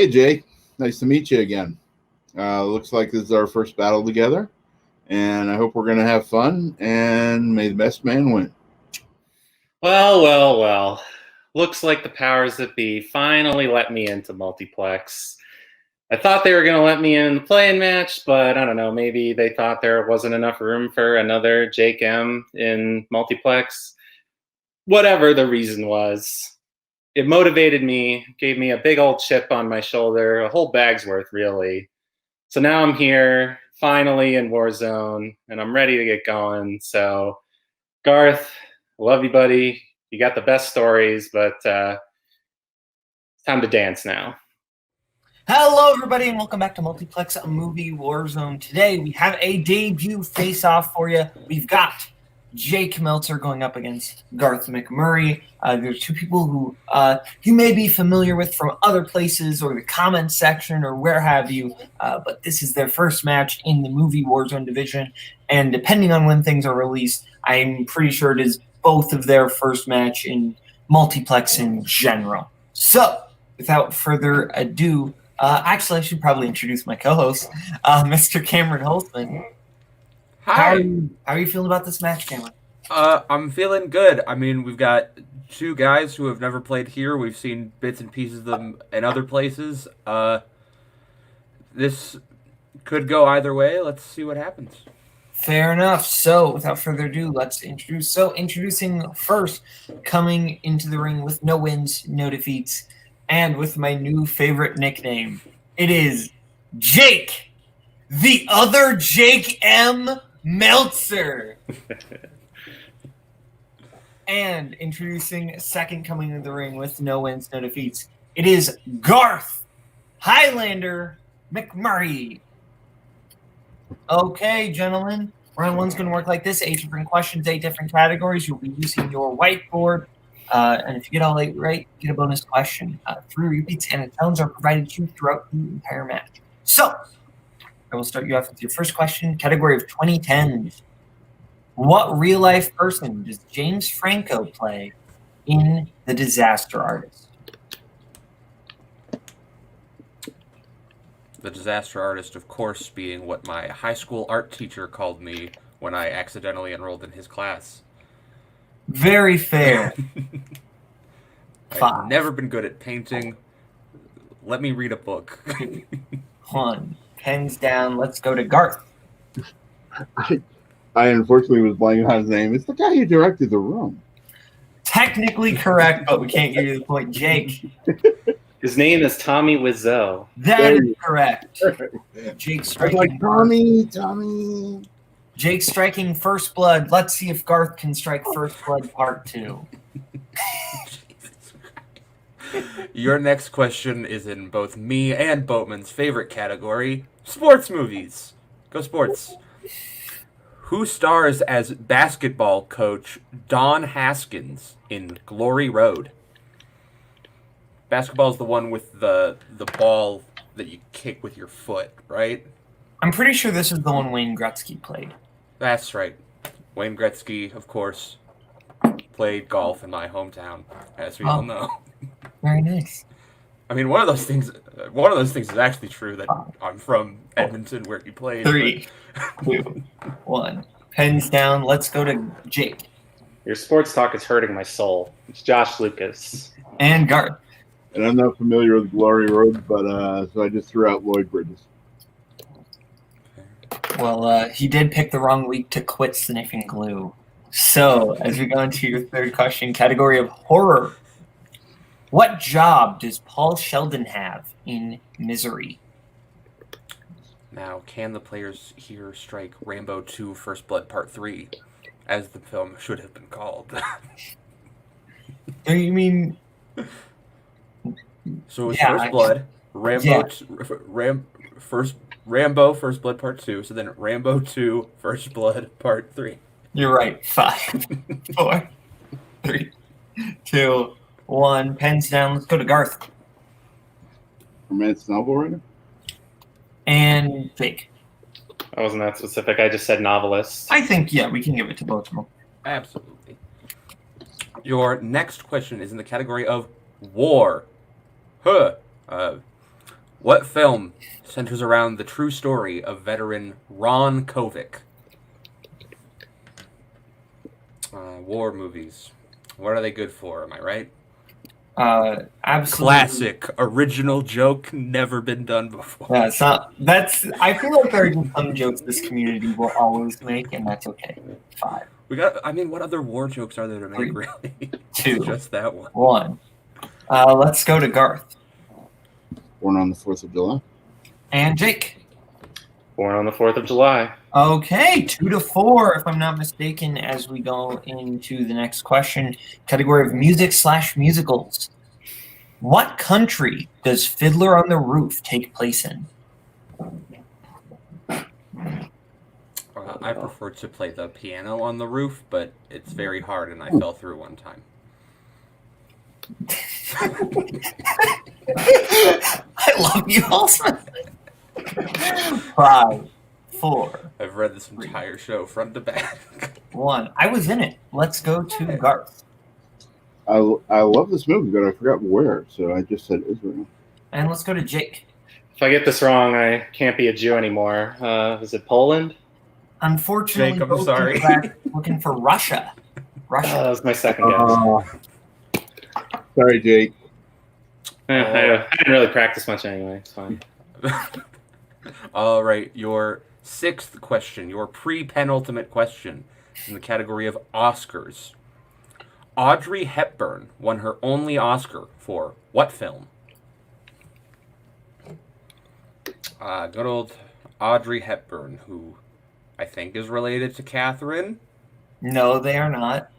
Hey, Jake. Nice to meet you again. Looks like this is our first battle together, and I hope we're going to have fun, and may the best man win. Well. Looks like the powers that be finally let me into Multiplex. I thought they were going to let me in the play-in match, but I don't know, maybe they thought there wasn't enough room for another Jake M in Multiplex. Whatever the reason was, it motivated me, gave me a big old chip on my shoulder, a whole bag's worth, really. So now I'm here, finally in Warzone, and I'm ready to get going. So, Garth, I love you, buddy. You got the best stories, but it's time to dance now. Hello, everybody, and welcome back to Multiplex Movie Warzone. Today, we have a debut face-off for you. We've got Jake Meltzer going up against Garth McMurray. There's two people who you may be familiar with from other places or the comment section or where have you, but this is their first match in the movie Warzone division, and depending on when things are released, I'm pretty sure it is both of their first match in Multiplex in general. So, without further ado, actually, I should probably introduce my co-host, Mr. Cameron Holtzman. Hi. How are you feeling about this match, Cameron? I'm feeling good. I mean, we've got two guys who have never played here. We've seen bits and pieces of them in other places. This could go either way. Let's see what happens. Fair enough. So, without further ado, let's introduce. So, introducing first, coming into the ring with no wins, no defeats, and with my new favorite nickname, it is Jake, the other Jake M. Meltzer. And introducing second, coming into the ring with no wins, no defeats, it is Garth, Highlander McMurray. Okay, gentlemen, round one's going to work like this. 8 different questions, 8 different categories. You'll be using your whiteboard. And if you get all 8 right, you get a bonus question. 3 repeats and challenges are provided to you throughout the entire match. So, I will start you off with your first question, category of 2010s. What real-life person does James Franco play in The Disaster Artist? The Disaster Artist, of course, being what my high school art teacher called me when I accidentally enrolled in his class. Very fair. I've never been good at painting. Let me read a book. 1. Pens down. Let's go to Garth. I unfortunately was blanking on his name. It's the guy who directed The Room. Technically correct, but we can't give you the point. Jake. His name is Tommy Wiseau. That is correct. Jake striking. Like Tommy. Jake striking first blood. Let's see if Garth can strike first blood part 2. Your next question is in both me and Boatman's favorite category, sports movies. Go sports. Who stars as basketball coach Don Haskins in Glory Road? Basketball is the one with the ball that you kick with your foot, right? I'm pretty sure this is the one Wayne Gretzky played. That's right. Wayne Gretzky, of course, played golf in my hometown, as we all know. Very nice. I mean, one of those things is actually true, that I'm from Edmonton, where he played. 3, 2, 1. Pens down. Let's go to Jake. Your sports talk is hurting my soul. It's Josh Lucas. And Garth. And I'm not familiar with Glory Road, but so I just threw out Lloyd Bridges. Well, he did pick the wrong week to quit sniffing glue. So, as we go into your third question, category of horror. What job does Paul Sheldon have in Misery? Now, can the players here strike Rambo 2 First Blood Part 3, as the film should have been called? You mean... So it's First Blood, Rambo First Blood Part 2, so then Rambo 2 First Blood Part 3. You're right. 5, 4, 3, 2, 1. Pens down. Let's go to Garth. Romance novel writer? And Jake. I wasn't that specific. I just said novelist. I think, yeah, we can give it to both of them. Absolutely. Your next question is in the category of war. What film centers around the true story of veteran Ron Kovic? War movies. What are they good for? Am I right? Absolutely. Classic, original joke, never been done before. Yeah, it's not. That's. I feel like there are just some jokes this community will always make, and that's okay. 5. We got. I mean, what other war jokes are there to make? 3, Really? 2, Just that one. 1. Let's go to Garth Born on the 4th of July. and Jake. Born on the 4th of July. Okay, 2-4, if I'm not mistaken, as we go into the next question. Category of music/musicals. What country does Fiddler on the Roof take place in? I prefer to play the piano on the roof, but it's very hard, and I fell through one time. I love you, Halsman. 5, 4, I've read this entire show front to back. 1. I was in it. Let's go to Garth. I love this movie, but I forgot where, so I just said Israel. And let's go to Jake. If I get this wrong, I can't be a Jew anymore. Is it Poland? Unfortunately, Jake, I'm both sorry. are back looking for Russia. That was my second guess. Sorry, Jake. I didn't really practice much anyway. It's fine. All right, your 6th question, your pre-penultimate question in the category of Oscars. Audrey Hepburn won her only Oscar for what film? Good old Audrey Hepburn, who I think is related to Catherine. No, they are not.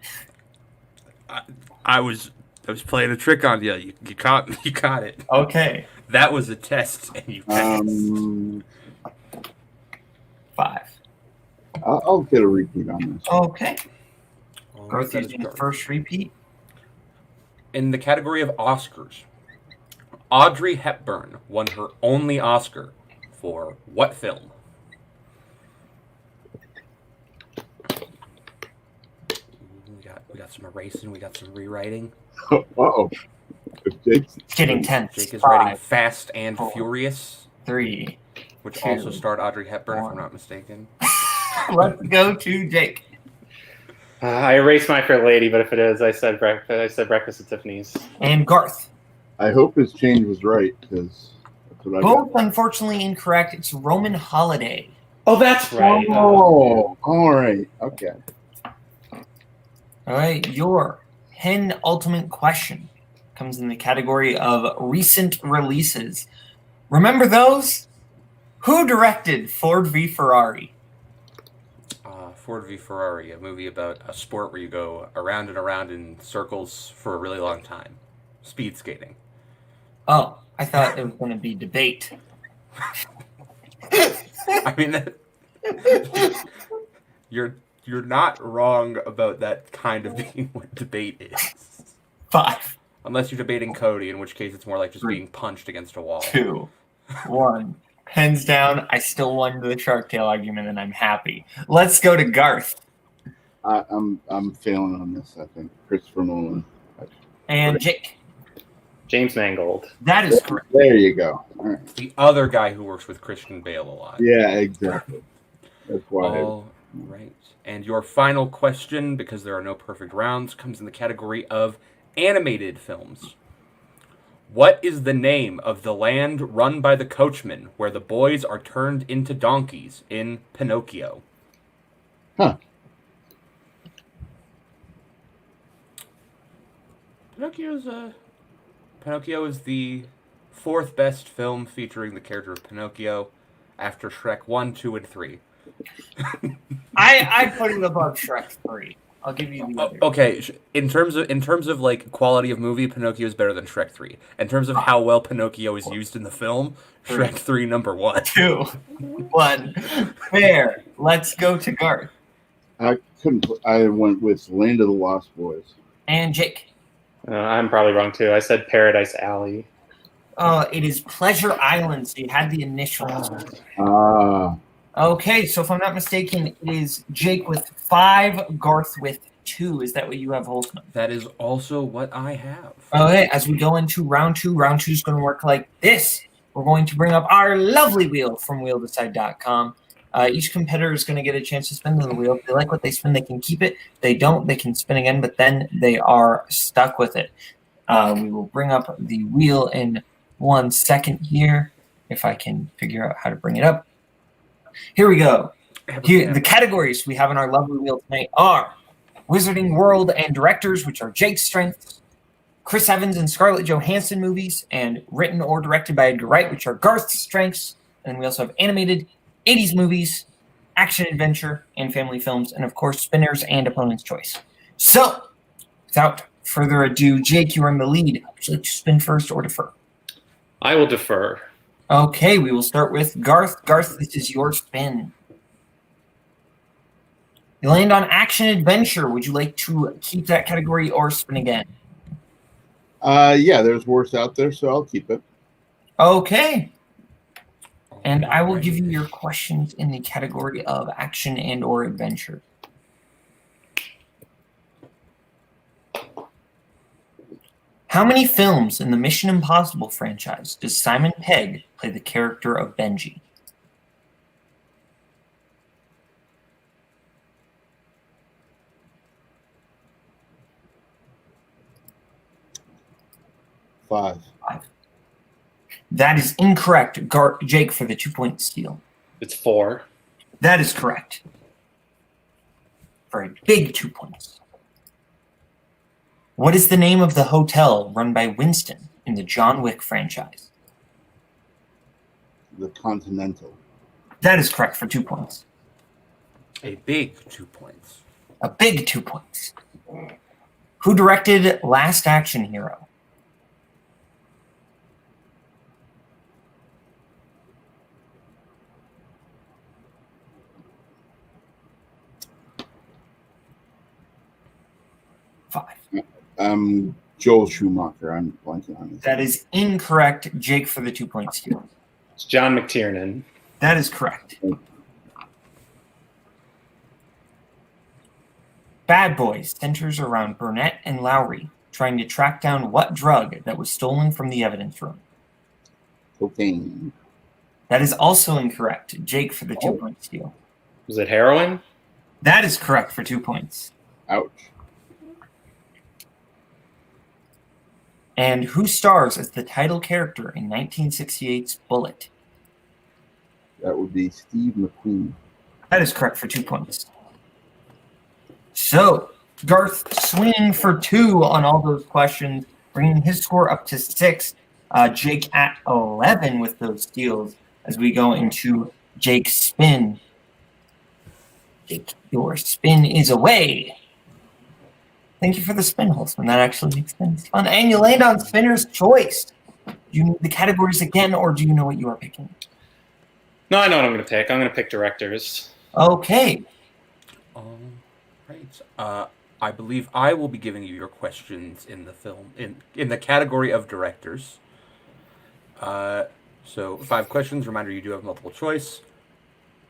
I was playing a trick on you. You caught it. Okay. That was a test, and you passed. 5. I'll get a repeat on this. Okay. Oh, Garth that is using the dark. first repeat. In the category of Oscars, Audrey Hepburn won her only Oscar for what film? We got some erasing, we got some rewriting. Uh-oh. Jake's It's getting tense. Jake is 5, writing Fast and 4, Furious, 3. which 2, also starred Audrey Hepburn, if 1. I'm not mistaken. Let's go to Jake. I erased My Fair Lady, but if it is, I said Breakfast at Tiffany's. And Garth. I hope his change was right, because that's what I Both, got. unfortunately, incorrect. It's Roman Holiday. Oh, that's right. Oh, all right. Okay. All right. Your penultimate question comes in the category of recent releases. Remember those? Who directed Ford v Ferrari? Ford v Ferrari, a movie about a sport where you go around and around in circles for a really long time. Speed skating. Oh, I thought it was going to be debate. I mean, you're not wrong about that kind of being what debate is. 5, Unless you're debating Cody, in which case it's more like just 3, being punched against a wall. 2, 1. Pens down. I still won the Shark Tale argument, and I'm happy. Let's go to Garth. I'm failing on this, I think. Christopher Nolan. And Jake. James Mangold. That is correct. There you go. All right. The other guy who works with Christian Bale a lot. Yeah, exactly. That's why. All right. And your final question, because there are no perfect rounds, comes in the category of animated films. What is the name of the land run by the coachman where the boys are turned into donkeys in Pinocchio? Huh. Pinocchio is the 4th best film featuring the character of Pinocchio after Shrek 1, 2, and 3. I put it above Shrek 3. I'll give you the other. Okay, in terms of like quality of movie, Pinocchio is better than Shrek 3. In terms of how well Pinocchio is used in the film, Shrek 3 number 1. 2, 1. Fair. Let's go to Garth. I went with Land of the Lost Boys. And Jake. I'm probably wrong too. I said Paradise Alley. It is Pleasure Island, so you had the initials. Ah. Okay, so if I'm not mistaken, it is Jake with 5, Garth with 2. Is that what you have, Holtzman? That is also what I have. Okay, as we go into round 2 is going to work like this. we're going to bring up our lovely wheel from wheeldecide.com. Each competitor is going to get a chance to spin on the wheel. If they like what they spin, they can keep it. If they don't, they can spin again, but then they are stuck with it. We will bring up the wheel in 1 second here, if I can figure out how to bring it up. Here we go. Here, the categories we have in our lovely wheel tonight are Wizarding World and Directors, which are Jake's strengths, Chris Evans and Scarlett Johansson movies, and written or directed by Edgar Wright, which are Garth's strengths. And we also have animated 80s movies, action adventure, and family films, and of course, spinners and opponent's choice. So, without further ado, Jake, you are in the lead. Would you like to spin first or defer? I will defer. Okay, we will start with Garth. Garth, this is your spin. You land on action adventure. Would you like to keep that category or spin again? Yeah, there's worse out there, so I'll keep it. Okay. And I will give you your questions in the category of action and or adventure. How many films in the Mission Impossible franchise does Simon Pegg play the character of Benji? Five. That is incorrect. Jake for the 2-point steal. It's 4. That is correct. For a big 2 points. What is the name of the hotel run by Winston in the John Wick franchise? The Continental. That is correct for 2 points. A big 2 points. A big 2 points. Who directed Last Action Hero? Joel Schumacher. I'm blanking on it. That is incorrect. Jake for the 2 points here. It's John McTiernan. That is correct. Bad Boys centers around Burnett and Lowry trying to track down what drug that was stolen from the evidence room. Cocaine. That is also incorrect. Jake for the 2 point steal. Was it heroin? That is correct for 2 points. Ouch. And who stars as the title character in 1968's Bullet? That would be Steve McQueen. That is correct for 2 points. So, Garth swinging for 2 on all those questions, bringing his score up to 6. Jake at 11 with those steals as we go into Jake's spin. Jake, your spin is away. Thank you for the spin, Holtzman. That actually makes things fun. And you land on Spinner's Choice. Do you need the categories again, or do you know what you are picking? No, I know what I'm going to pick. I'm going to pick directors. Okay. All right. I believe I will be giving you your questions in the film in the category of directors. So 5 questions. Reminder, you do have multiple choice.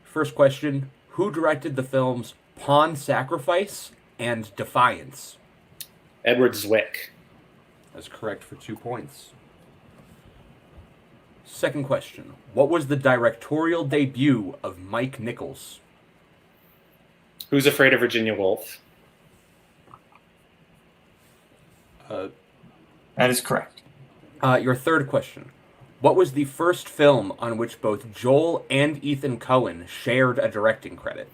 First question: who directed the films Pawn Sacrifice and Defiance? Edward Zwick. That's correct for 2 points. Second question: what was the directorial debut of Mike Nichols? Who's Afraid of Virginia Woolf? That is correct. Your third question: what was the first film on which both Joel and Ethan Coen shared a directing credit?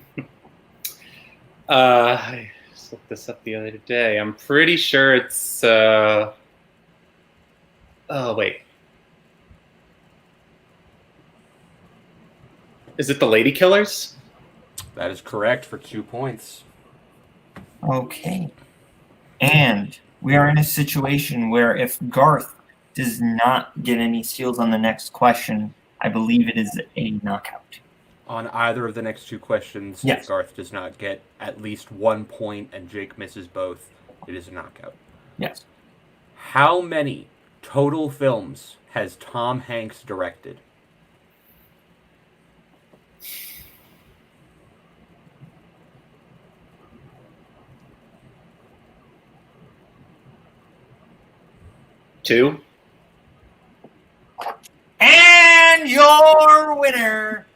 I just looked this up the other day. I'm pretty sure it's... oh, wait. Is it The Lady Killers? That is correct for 2 points. Okay. And we are in a situation where if Garth does not get any steals on the next question, I believe it is a knockout. On either of the next 2 questions, yes. If Garth does not get at least 1 point and Jake misses both, it is a knockout. Yes. How many total films has Tom Hanks directed? And winner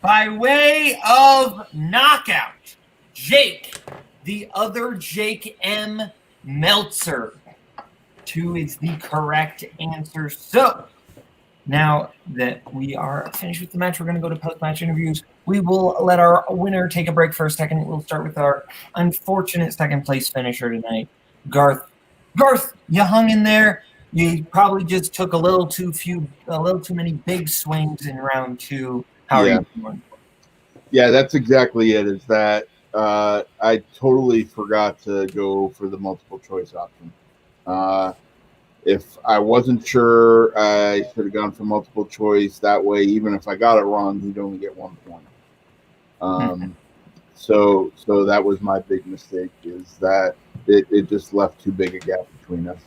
by way of knockout, Jake, the other Jake M. Meltzer. 2 is the correct answer. So now that we are finished with the match, we're going to go to post-match interviews. We will let our winner take a break for a second. We'll start with our unfortunate second-place finisher tonight, Garth. Garth, you hung in there. You probably just took a little too many big swings in round 2. How are you doing? Yeah, that's exactly it. Is that I totally forgot to go for the multiple choice option. If I wasn't sure, I should have gone for multiple choice. That way, even if I got it wrong, he'd only get 1 point. So that was my big mistake, is that it just left too big a gap between us.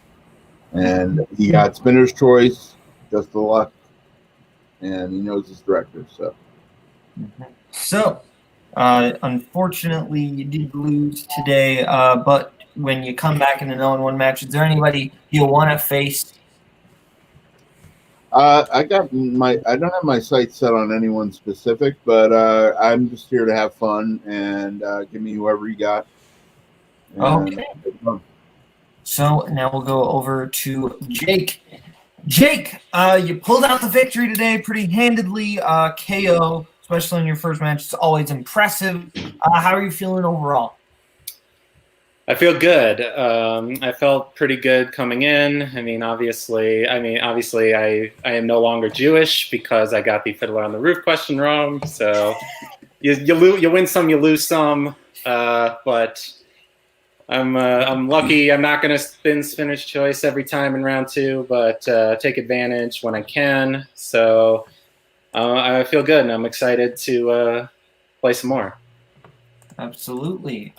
And he got spinner's choice, just the luck, and he knows his director. So, unfortunately, you did lose today, but when you come back in the 0-1 match, is there anybody you want to face? I don't have my sights set on anyone specific, but I'm just here to have fun, and give me whoever you got. Okay. So now we'll go over to Jake. Jake, you pulled out the victory today pretty handedly. KO, especially in your first match, is always impressive. How are you feeling overall? I feel good. I felt pretty good coming in. Obviously, I am no longer Jewish because I got the Fiddler on the Roof question wrong. So you win some, you lose some. But I'm lucky. I'm not going to spin spinach choice every time in round 2, but take advantage when I can. So I feel good, and I'm excited to play some more. Absolutely.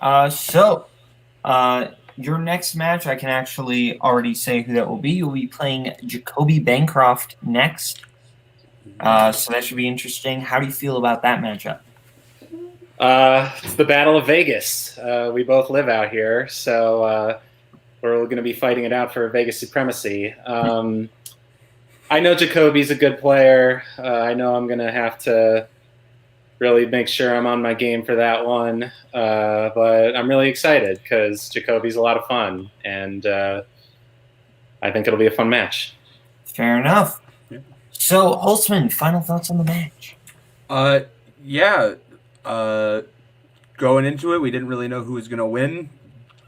Your next match, I can actually already say who that will be. You'll be playing Jacoby Bancroft next. So that should be interesting. How do you feel about that matchup? It's the Battle of Vegas. We both live out here, so we're going to be fighting it out for Vegas supremacy. I know Jacoby's a good player. I know I'm going to have to really make sure I'm on my game for that one. But I'm really excited because Jacoby's a lot of fun, and I think it'll be a fun match. Fair enough. Yeah. So, Holtzman, final thoughts on the match? Going into it, we didn't really know who was going to win.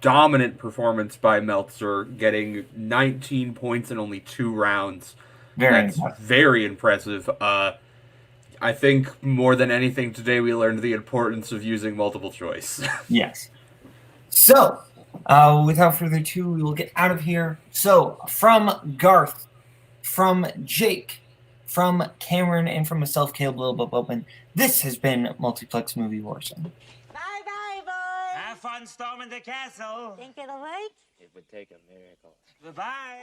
Dominant performance by Meltzer, getting 19 points in only 2 rounds. That's very impressive. I think more than anything today, we learned the importance of using multiple choice. Yes. So, without further ado, we will get out of here. So, from Garth, from Jake, from Cameron, and from myself, Kaleb Koho, this has been Multiplex Movie Warzone. Bye-bye, boys. Have fun storming the castle. Think it'll work? It would take a miracle. Goodbye.